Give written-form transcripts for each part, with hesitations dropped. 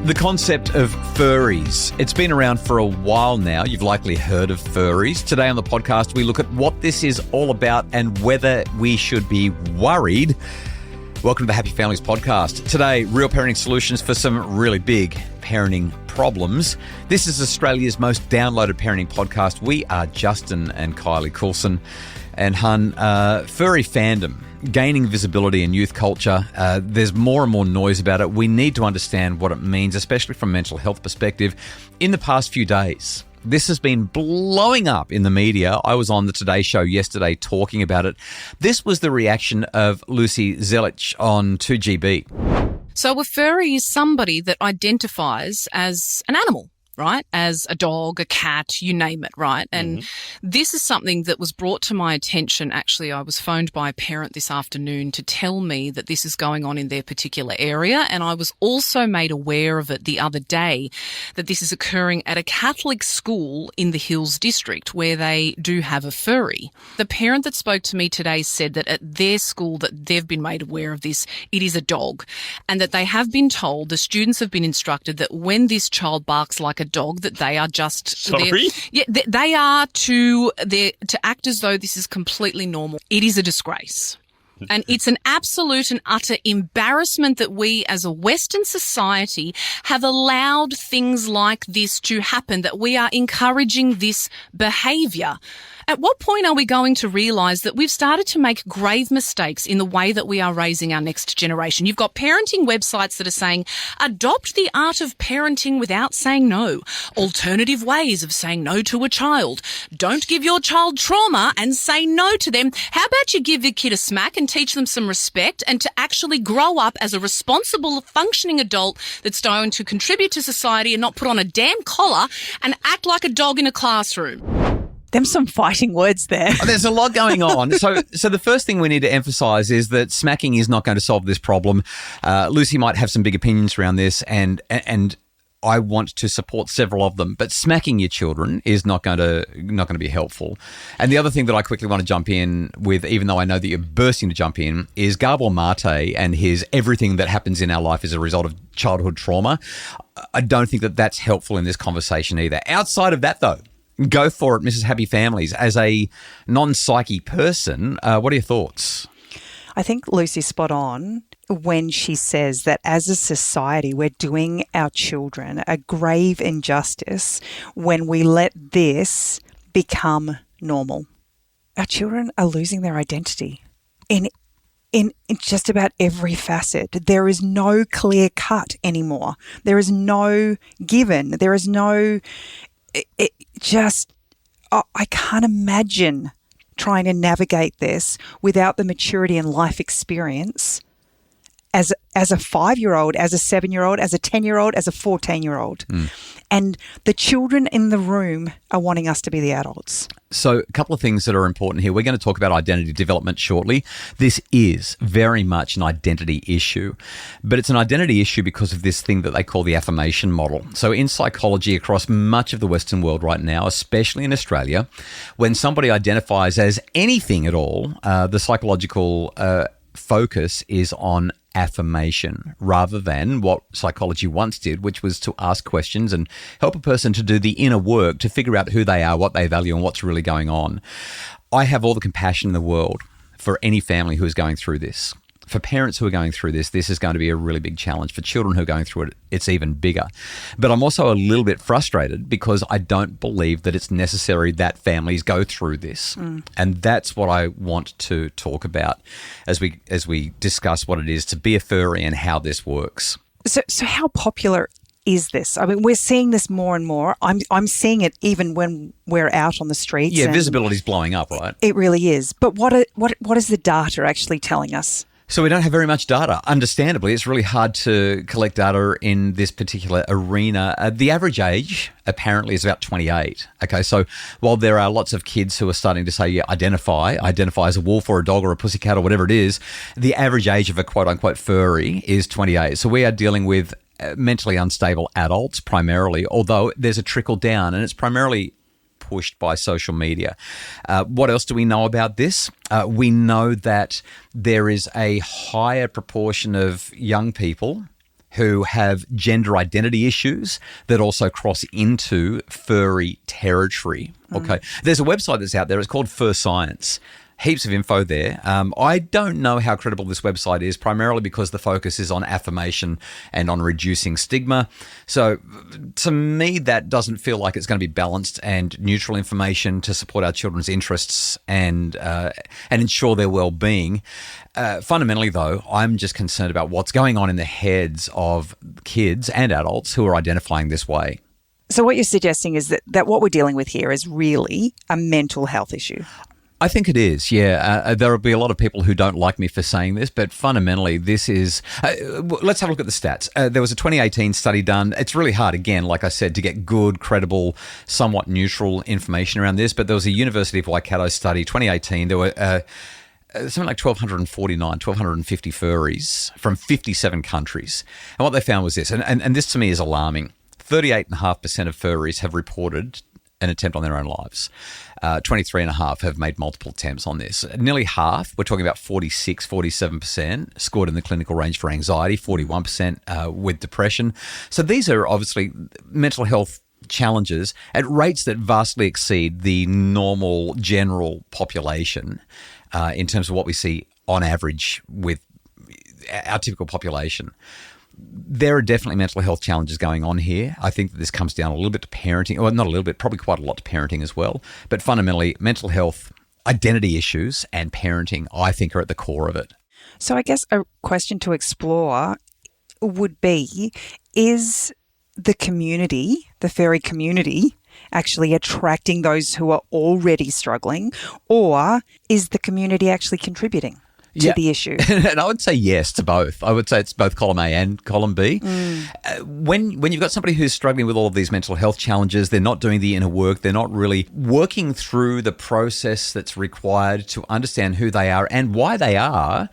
The concept of furries. It's been around for a while now. You've likely heard of furries. Today on the podcast, we look at what this is all about and whether we should be worried. Welcome to the Happy Families podcast. Today, real parenting solutions for some really big parenting problems. This is Australia's most downloaded parenting podcast. We are Justin and Kylie Coulson. And hun, furry fandom, gaining visibility in youth culture. There's more and more noise about it. We need to understand what it means, especially from a mental health perspective. In the past few days, this has been blowing up in the media. I was on the Today Show yesterday talking about it. This was the reaction of Lucy Zelich on 2GB. So a furry is somebody that identifies as an animal, right? As a dog, a cat, you name it, right? And this is something that was brought to my attention. Actually, I was phoned by a parent this afternoon to tell me that this is going on in their particular area. And I was also made aware of it the other day, that this is occurring at a Catholic school in the Hills district where they do have a furry. The parent that spoke to me today said that at their school that they've been made aware of this, it is a dog, and that they have been told, the students have been instructed that when this child barks like a dog, that they are just they are to act as though this is completely normal. It is a disgrace. And it's an absolute and utter embarrassment that we as a Western society have allowed things like this to happen, that we are encouraging this behaviour. At what point are we going to realise that we've started to make grave mistakes in the way that we are raising our next generation? You've got parenting websites that are saying, adopt the art of parenting without saying no. Alternative ways of saying no to a child. Don't give your child trauma and say no to them. How about you give your kid a smack and teach them some respect and to actually grow up as a responsible, functioning adult that's going to contribute to society and not put on a damn collar and act like a dog in a classroom. Them some fighting words there. There's a lot going on. So the first thing we need to emphasise is that smacking is not going to solve this problem. Lucy might have some big opinions around this, and I want to support several of them. But smacking your children is not going to be helpful. And the other thing that I quickly want to jump in with, even though I know that you're bursting to jump in, is Gabor Mate and his everything that happens in our life as a result of childhood trauma. I don't think that that's helpful in this conversation either. Outside of that, though, go for it, Mrs. Happy Families. As a non-psyche person, what are your thoughts? I think Lucy's spot on when she says that as a society, we're doing our children a grave injustice when we let this become normal. Our children are losing their identity in just about every facet. There is no clear cut anymore. There is no given. There is no... I can't imagine trying to navigate this without the maturity and life experience as a 5-year-old, as a 7-year-old, as a 10-year-old, as a 14-year-old. And the children in the room are wanting us to be the adults. So a couple of things that are important here. We're going to talk about identity development shortly. This is very much an identity issue, but it's an identity issue because of this thing that they call the affirmation model. So in psychology across much of the Western world right now, especially in Australia, when somebody identifies as anything at all, the psychological focus is on affirmation rather than what psychology once did, which was to ask questions and help a person to do the inner work to figure out who they are, what they value, and what's really going on. I have all the compassion in the world for any family who is going through this. For parents who are going through this, this is going to be a really big challenge. For children who are going through it, it's even bigger. But I'm also a little bit frustrated because I don't believe that it's necessary that families go through this. And that's what I want to talk about as we discuss what it is to be a furry and how this works. So how popular is this? I mean, we're seeing this more and more. I'm seeing it even when we're out on the streets. Yeah, visibility is blowing up, right? It really is. But what is the data actually telling us? So we don't have very much data. Understandably, it's really hard to collect data in this particular arena. The average age apparently is about 28. Okay, so while there are lots of kids who are starting to say, identify as a wolf or a dog or a pussycat or whatever it is, the average age of a quote-unquote furry is 28. So we are dealing with mentally unstable adults primarily, although there's a trickle down, and it's primarily pushed by social media. What else do we know about this? We know that there is a higher proportion of young people who have gender identity issues that also cross into furry territory. Okay. There's a website that's out there. It's called Fursonas. Heaps of info there. I don't know how credible this website is, primarily because the focus is on affirmation and on reducing stigma. So to me, that doesn't feel like it's going to be balanced and neutral information to support our children's interests and ensure their well-being. Fundamentally, though, I'm just concerned about what's going on in the heads of kids and adults who are identifying this way. So what you're suggesting is that what we're dealing with here is really a mental health issue. I think it is, yeah. There will be a lot of people who don't like me for saying this, but fundamentally this is... let's have a look at the stats. There was a 2018 study done. It's really hard, again, like I said, to get good, credible, somewhat neutral information around this, but there was a University of Waikato study, 2018. There were something like 1,250 furries from 57 countries. And what they found was this, and this to me is alarming. 38.5% of furries have reported an attempt on their own lives. 23.5% have made multiple attempts on this. Nearly half, we're talking about 47%, scored in the clinical range for anxiety, 41% with depression. So these are obviously mental health challenges at rates that vastly exceed the normal general population in terms of what we see on average with our typical population. There are definitely mental health challenges going on here. I think that this comes down a little bit to parenting, or not a little bit, probably quite a lot to parenting as well. But fundamentally, mental health, identity issues, and parenting, I think, are at the core of it. So I guess a question to explore would be, is the community, the furry community, actually attracting those who are already struggling, or is the community actually contributing to the issue? And I would say yes to both. I would say it's both column A and column B. When you've got somebody who's struggling with all of these mental health challenges, they're not doing the inner work, they're not really working through the process that's required to understand who they are and why they are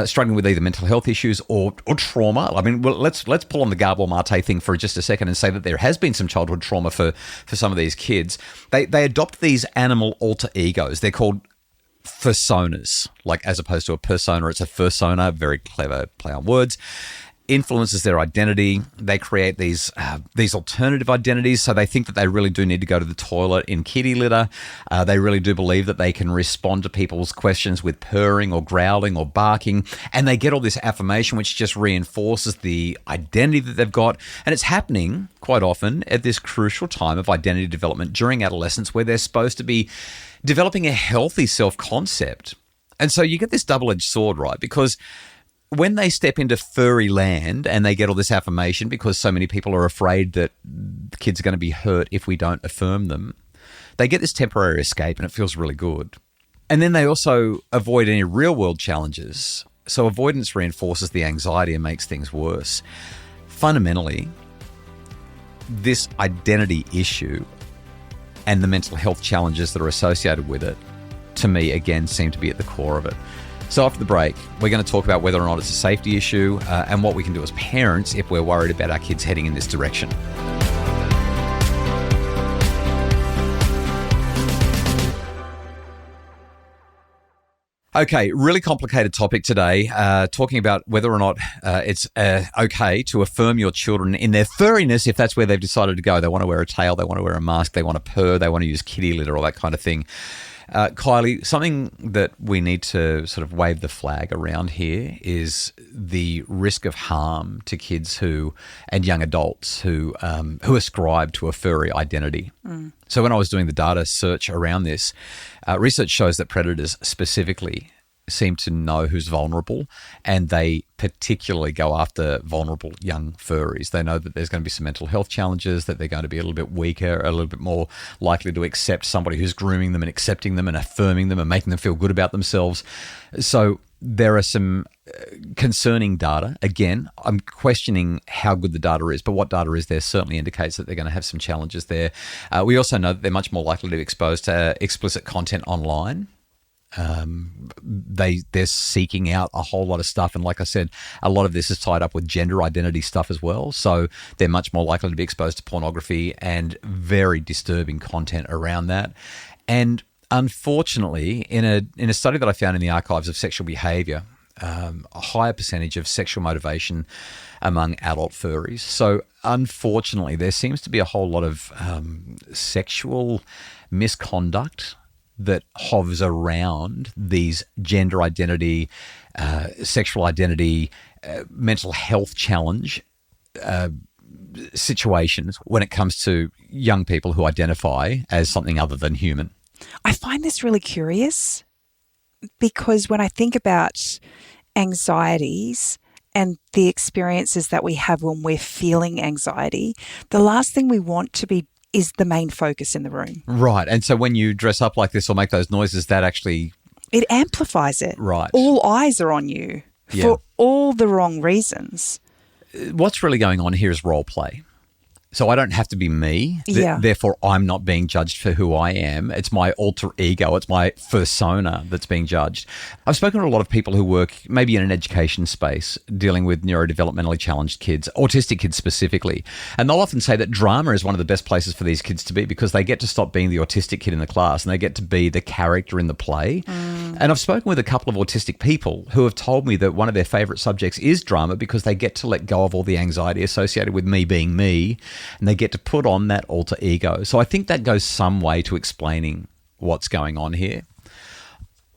struggling with either mental health issues or trauma. I mean, well, let's pull on the Gabor Mate thing for just a second and say that there has been some childhood trauma for some of these kids. They adopt these animal alter egos. They're called fursonas, like as opposed to a persona, it's a fursona, very clever play on words. Influences their identity. They create these alternative identities, so they think that they really do need to go to the toilet in kitty litter. They really do believe that they can respond to people's questions with purring or growling or barking, and they get all this affirmation which just reinforces the identity that they've got. And it's happening quite often at this crucial time of identity development during adolescence, where they're supposed to be developing a healthy self-concept. And so you get this double-edged sword, right? Because when they step into furry land and they get all this affirmation because so many people are afraid that the kids are going to be hurt if we don't affirm them, they get this temporary escape and it feels really good. And then they also avoid any real-world challenges. So avoidance reinforces the anxiety and makes things worse. Fundamentally, this identity issue and the mental health challenges that are associated with it, to me, again, seem to be at the core of it. So after the break, we're going to talk about whether or not it's a safety issue and what we can do as parents if we're worried about our kids heading in this direction. Okay, really complicated topic today, talking about whether or not it's okay to affirm your children in their furriness if that's where they've decided to go. They want to wear a tail, they want to wear a mask, they want to purr, they want to use kitty litter, all that kind of thing. Kylie, something that we need to sort of wave the flag around here is the risk of harm to kids and young adults who ascribe to a furry identity. So when I was doing the data search around this, research shows that predators specifically seem to know who's vulnerable, and they particularly go after vulnerable young furries. They know that there's going to be some mental health challenges, that they're going to be a little bit weaker, a little bit more likely to accept somebody who's grooming them and accepting them and affirming them and making them feel good about themselves. So there are some concerning data. Again, I'm questioning how good the data is, but what data is there certainly indicates that they're going to have some challenges there. We also know that they're much more likely to be exposed to explicit content online. They're seeking out a whole lot of stuff, and like I said, a lot of this is tied up with gender identity stuff as well, so they're much more likely to be exposed to pornography and very disturbing content around that. And unfortunately, in a study that I found in the archives of sexual behaviour, a higher percentage of sexual motivation among adult furries. So unfortunately, there seems to be a whole lot of sexual misconduct that hovers around these gender identity, sexual identity, mental health challenge situations when it comes to young people who identify as something other than human. I find this really curious because when I think about anxieties and the experiences that we have when we're feeling anxiety, the last thing we want to be is the main focus in the room. Right. And so when you dress up like this or make those noises, that actually... It amplifies it. Right. All eyes are on you for all the wrong reasons. What's really going on here is role play. So I don't have to be me. Therefore, I'm not being judged for who I am. It's my alter ego. It's my fursona that's being judged. I've spoken to a lot of people who work maybe in an education space dealing with neurodevelopmentally challenged kids, autistic kids specifically. And they'll often say that drama is one of the best places for these kids to be because they get to stop being the autistic kid in the class and they get to be the character in the play. And I've spoken with a couple of autistic people who have told me that one of their favourite subjects is drama because they get to let go of all the anxiety associated with me being me. And they get to put on that alter ego. So I think that goes some way to explaining what's going on here.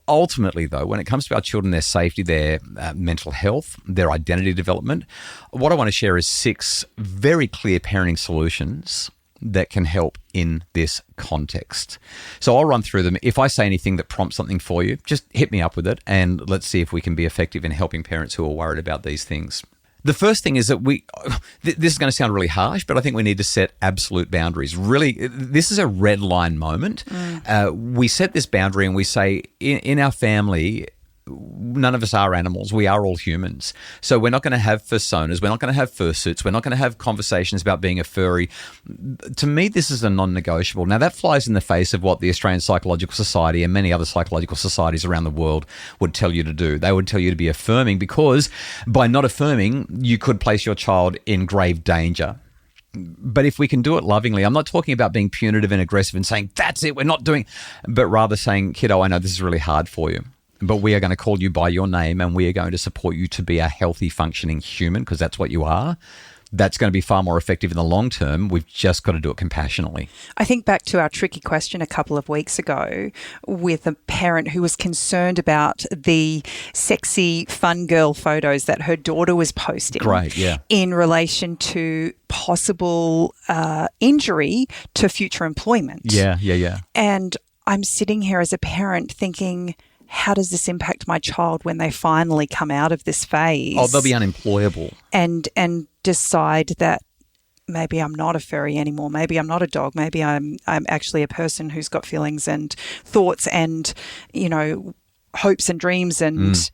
Ultimately, though, when it comes to our children, their safety, their mental health, their identity development, what I want to share is 6 very clear parenting solutions that can help in this context. So I'll run through them. If I say anything that prompts something for you, just hit me up with it and let's see if we can be effective in helping parents who are worried about these things. The first thing is that this is going to sound really harsh, but I think we need to set absolute boundaries. Really, this is a red line moment. We set this boundary and we say, in our family, none of us are animals. We are all humans. So we're not going to have fursonas. We're not going to have fursuits. We're not going to have conversations about being a furry. To me, this is a non-negotiable. Now, that flies in the face of what the Australian Psychological Society and many other psychological societies around the world would tell you to do. They would tell you to be affirming because by not affirming, you could place your child in grave danger. But if we can do it lovingly, I'm not talking about being punitive and aggressive and saying, that's it, we're not doing, but rather saying, kiddo, I know this is really hard for you. But we are going to call you by your name and we are going to support you to be a healthy, functioning human because that's what you are. That's going to be far more effective in the long term. We've just got to do it compassionately. I think back to our tricky question a couple of weeks ago with a parent who was concerned about the sexy, fun girl photos that her daughter was posting. Great, yeah. In relation to possible injury to future employment. Yeah. And I'm sitting here as a parent thinking, how does this impact my child when they finally come out of this phase? Oh, they'll be unemployable. And decide that maybe I'm not a furry anymore. Maybe I'm not a dog. Maybe I'm actually a person who's got feelings and thoughts and, hopes and dreams and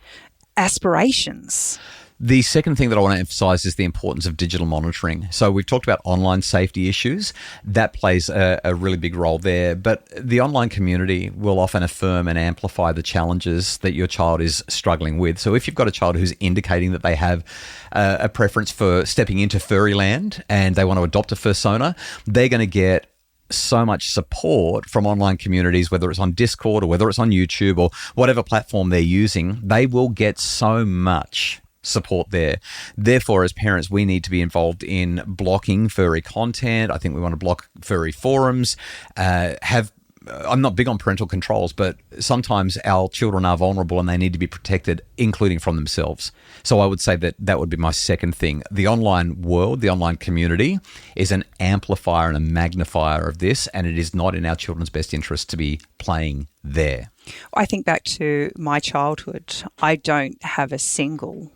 aspirations. The second thing that I want to emphasize is the importance of digital monitoring. So we've talked about online safety issues. That plays a really big role there. But the online community will often affirm and amplify the challenges that your child is struggling with. So if you've got a child who's indicating that they have a preference for stepping into furry land and they want to adopt a fursona, they're going to get so much support from online communities, whether it's on Discord or whether it's on YouTube or whatever platform they're using. They will get so much support there. Therefore, as parents, we need to be involved in blocking furry content. I think we want to block furry forums, I'm not big on parental controls, but sometimes our children are vulnerable and they need to be protected, including from themselves. So I would say that would be my second thing. The online world, the online community is an amplifier and a magnifier of this, and it is not in our children's best interest to be playing there. I think back to my childhood. I don't have a single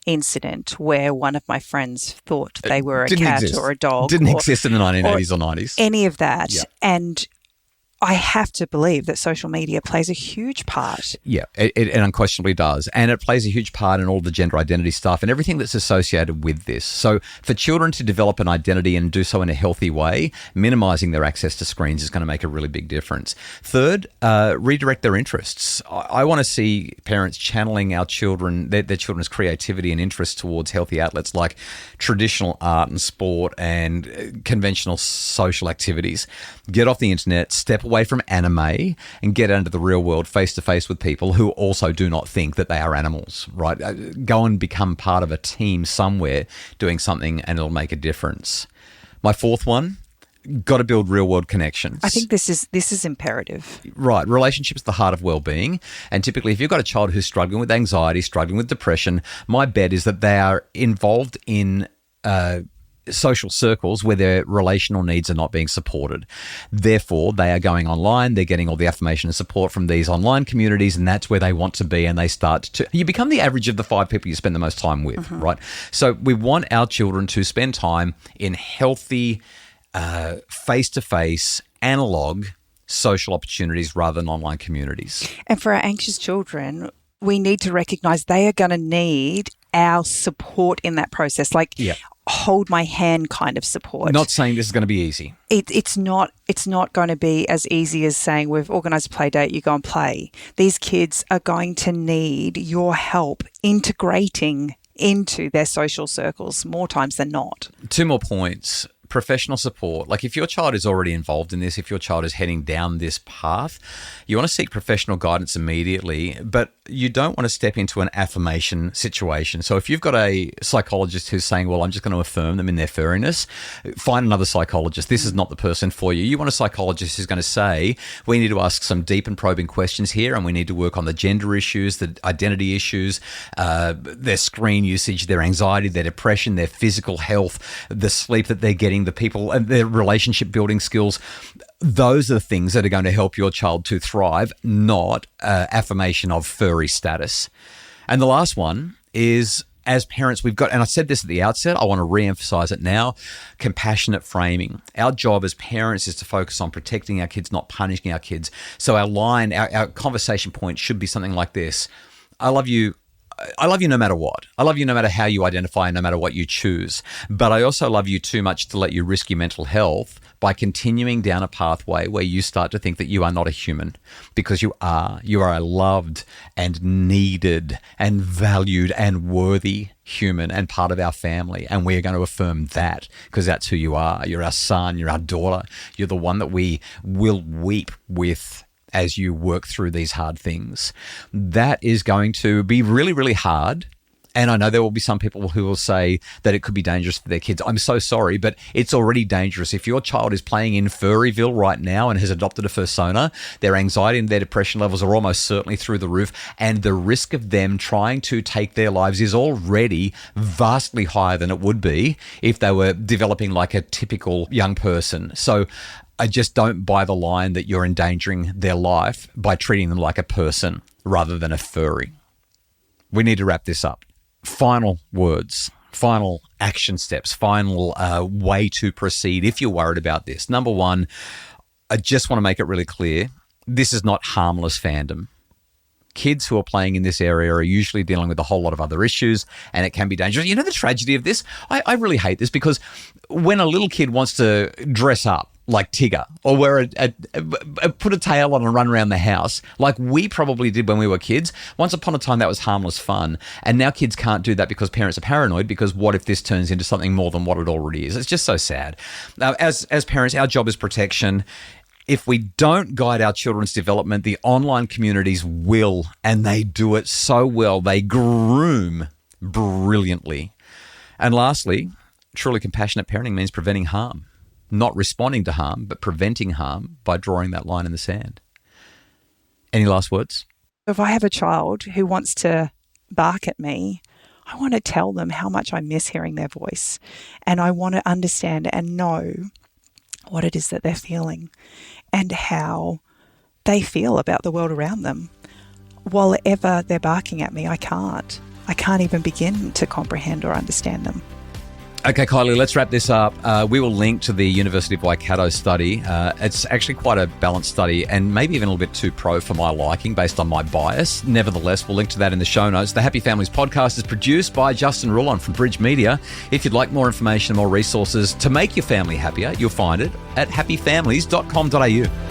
incident where one of my friends thought they were a cat or a dog. Didn't exist in the 1980s or 90s. Any of that. Yeah. And I have to believe that social media plays a huge part. Yeah, it unquestionably does. And it plays a huge part in all the gender identity stuff and everything that's associated with this. So for children to develop an identity and do so in a healthy way, minimizing their access to screens is going to make a really big difference. Third, redirect their interests. I want to see parents channeling our children, their children's creativity and interests towards healthy outlets like traditional art and sport and conventional social activities. Get off the internet, step away from anime and get into the real world face to face with people who also do not think that they are animals, right? Go and become part of a team somewhere doing something and it'll make a difference. My fourth one, got to build real world connections. I think this is imperative. Right. Relationships are the heart of well-being. And typically, if you've got a child who's struggling with anxiety, struggling with depression, my bet is that they are involved in social circles where their relational needs are not being supported. Therefore, they are going online, they're getting all the affirmation and support from these online communities, and that's where they want to be, and they start to... You become the average of the 5 people you spend the most time with, right? So we want our children to spend time in healthy, face-to-face, analog social opportunities rather than online communities. And for our anxious children, we need to recognize they are going to need our support in that process, like hold my hand kind of support. Not saying this is going to be easy. It's not going to be as easy as saying we've organised a play date, you go and play. These kids are going to need your help integrating into their social circles more times than not. 2 more points. Professional support. Like if your child is already involved in this, if your child is heading down this path, you want to seek professional guidance immediately, but you don't want to step into an affirmation situation. So if you've got a psychologist who's saying, well, I'm just going to affirm them in their furriness, find another psychologist. This is not the person for you. You want a psychologist who's going to say, we need to ask some deep and probing questions here, and we need to work on the gender issues, the identity issues, their screen usage, their anxiety, their depression, their physical health, the sleep that they're getting, the people and their relationship building skills. Those are the things that are going to help your child to thrive, not affirmation of furry status. And the last one is, as parents, we've got, and I said this at the outset, I want to re-emphasize it now, compassionate framing. Our job as parents is to focus on protecting our kids, not punishing our kids. So our conversation point should be something like this. I love you no matter what. I love you no matter how you identify, no matter what you choose. But I also love you too much to let you risk your mental health by continuing down a pathway where you start to think that you are not a human, because you are. You are a loved and needed and valued and worthy human and part of our family. And we are going to affirm that because that's who you are. You're our son. You're our daughter. You're the one that we will weep with as you work through these hard things. That is going to be really, really hard. And I know there will be some people who will say that it could be dangerous for their kids. I'm so sorry, but it's already dangerous. If your child is playing in Furryville right now and has adopted a fursona, their anxiety and their depression levels are almost certainly through the roof. And the risk of them trying to take their lives is already vastly higher than it would be if they were developing like a typical young person. So I just don't buy the line that you're endangering their life by treating them like a person rather than a furry. We need to wrap this up. Final words, final action steps, final way to proceed if you're worried about this. Number one, I just want to make it really clear, this is not harmless fandom. Kids who are playing in this area are usually dealing with a whole lot of other issues, and it can be dangerous. You know the tragedy of this? I really hate this, because when a little kid wants to dress up like Tigger or put a tail on and run around the house like we probably did when we were kids, once upon a time that was harmless fun. And now kids can't do that because parents are paranoid, because what if this turns into something more than what it already is? It's just so sad. As parents, our job is protection. If we don't guide our children's development, the online communities will, and they do it so well. They groom brilliantly. And lastly, truly compassionate parenting means preventing harm. Not responding to harm, but preventing harm by drawing that line in the sand. Any last words? If I have a child who wants to bark at me, I want to tell them how much I miss hearing their voice. And I want to understand and know what it is that they're feeling and how they feel about the world around them. While ever they're barking at me, I can't even begin to comprehend or understand them. Okay, Kylie, let's wrap this up. We will link to the University of Waikato study. It's actually quite a balanced study and maybe even a little bit too pro for my liking based on my bias. Nevertheless, we'll link to that in the show notes. The Happy Families podcast is produced by Justin Rulon from Bridge Media. If you'd like more information and more resources to make your family happier, you'll find it at happyfamilies.com.au.